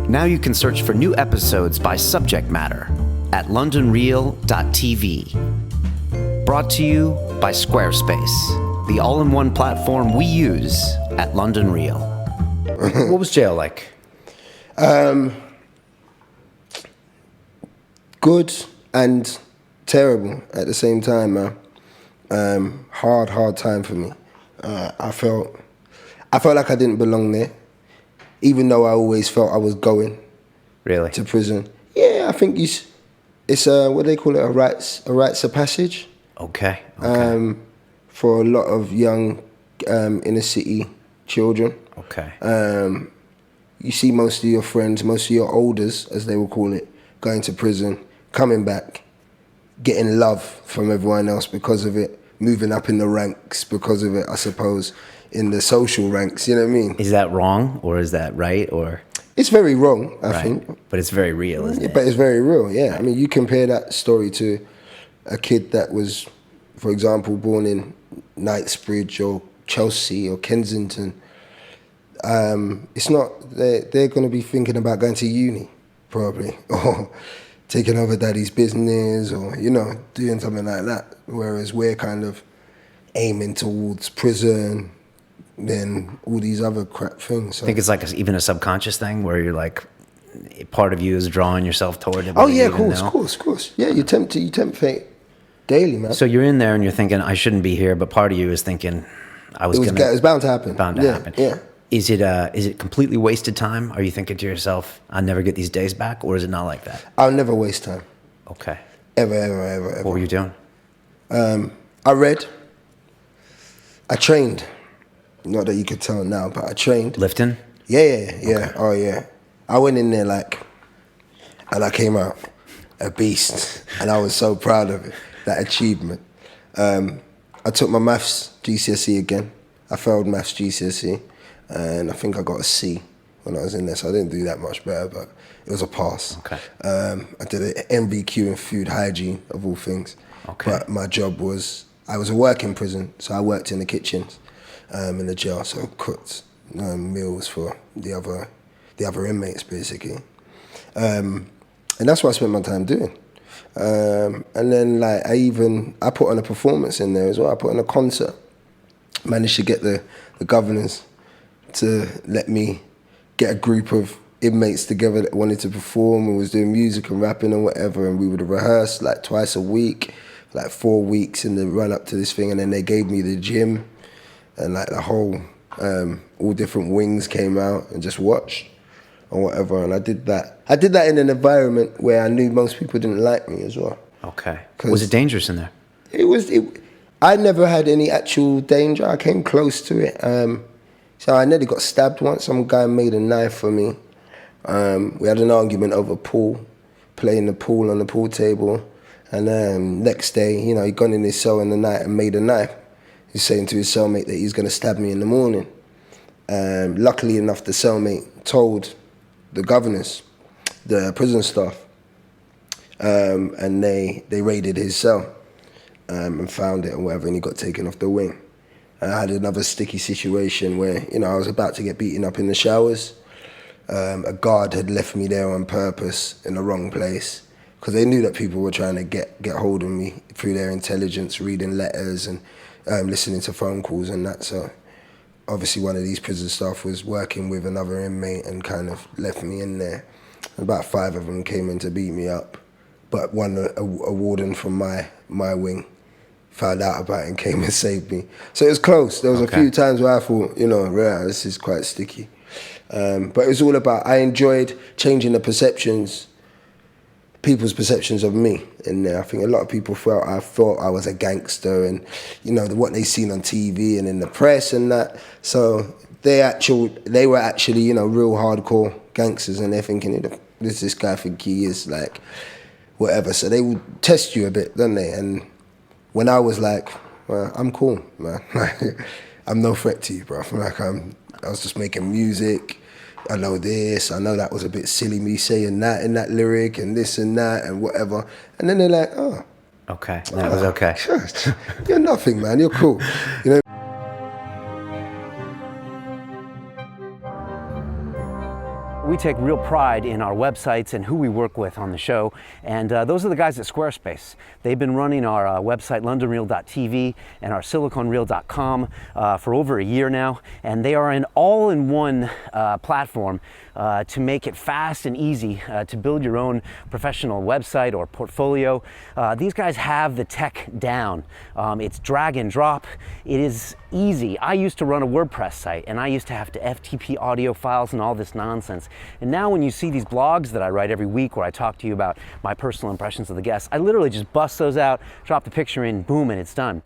Now you can search for new episodes by subject matter at londonreal.tv. Brought to you by Squarespace, the all-in-one platform we use at London Real. What was jail like? Good and terrible at the same time, man. Hard time for me. I felt like I didn't belong there, even though I always felt I was going Really? to prison. Yeah, I think it's what do they call it, a rites of passage. Okay. For a lot of young inner city children. Okay. You see most of your friends, most of your elders, as they will call it, going to prison, coming back, getting love from everyone else because of it, moving up in the ranks because of it, I suppose, in the social ranks, you know what I mean? Is that wrong or is that right? Or It's very wrong, I think. But it's very real, isn't it? But it's very real, yeah. I mean, you compare that story to a kid that was, for example, born in Knightsbridge or Chelsea or Kensington. It's not, they're going to be thinking about going to uni, probably, or taking over daddy's business or, you know, doing something like that. Whereas we're kind of aiming towards prison, then all these other crap things. So. I think it's like even a subconscious thing where you're like, part of you is drawing yourself toward it. Oh yeah, of course. Yeah, you tempt fate daily, man. So you're in there and you're thinking, I shouldn't be here, but part of you is thinking, it was bound to happen. Happen. Yeah. Is it completely wasted time? Are you thinking to yourself, I'll never get these days back, or is it not like that? I'll never waste time. Okay. Ever. What were you doing? I read. I trained. Not that you could tell now, but I trained. Lifting? Yeah. Okay. Oh yeah. I went in there and I came out a beast, and I was so proud of it, that achievement. I took my maths GCSE again. I failed maths GCSE, and I think I got a C when I was in there, so I didn't do that much better, but it was a pass. Okay. I did an MVQ in food hygiene, of all things. Okay. But my job was, I was a working prison, so I worked in the kitchens in the jail, so I cooked meals for the other inmates, basically. And that's what I spent my time doing. And then I put on a performance in there as well. I put on a concert. Managed to get the governors to let me get a group of inmates together that wanted to perform and was doing music and rapping and whatever, and we would rehearse like twice a week, like 4 weeks in the run up to this thing, and then they gave me the gym and like the whole, all different wings came out and just watched or whatever, and I did that. I did that in an environment where I knew most people didn't like me as well. Okay. Was it dangerous in there? I never had any actual danger. I came close to it. So I nearly got stabbed once. Some guy made a knife for me. We had an argument over pool, playing the pool on the pool table. And next day, you know, he'd gone in his cell in the night and made a knife. He's saying to his cellmate that he's going to stab me in the morning. Luckily enough, the cellmate told the governors, the prison staff, and they raided his cell and found it and whatever, and he got taken off the wing. And I had another sticky situation where, you know, I was about to get beaten up in the showers. A guard had left me there on purpose in the wrong place because they knew that people were trying to get hold of me through their intelligence, reading letters and listening to phone calls and that. So obviously one of these prison staff was working with another inmate and kind of left me in there. About 5 of them came in to beat me up, but a warden from my wing found out about it and came and saved me. So it was close. There was a few times where I thought, you know, this is quite sticky. But it was all about, I enjoyed changing the perceptions, people's perceptions of me in there. I think a lot of people thought I was a gangster and, you know, what they seen on TV and in the press and that. So they were actually, you know, real hardcore gangsters, and they're thinking, does this guy think he is, like, whatever. So they would test you a bit, don't they? And when I was like, well, I'm cool, man. I'm no threat to you, bro. Like I was just making music. I know this. I know that was a bit silly, me saying that in that lyric and this and that and whatever. And then they're like, oh. Okay, that was okay. You're nothing, man. You're cool. You know. We take real pride in our websites and who we work with on the show, and those are the guys at Squarespace. They've been running our website londonreal.tv and our siliconreal.com for over a year now, and they are an all-in-one platform to make it fast and easy to build your own professional website or portfolio. These guys have the tech down. It's drag and drop. It is easy. I used to run a WordPress site, and I used to have to FTP audio files and all this nonsense. And now when you see these blogs that I write every week where I talk to you about my personal impressions of the guests, I literally just bust those out, drop the picture in, boom, and it's done.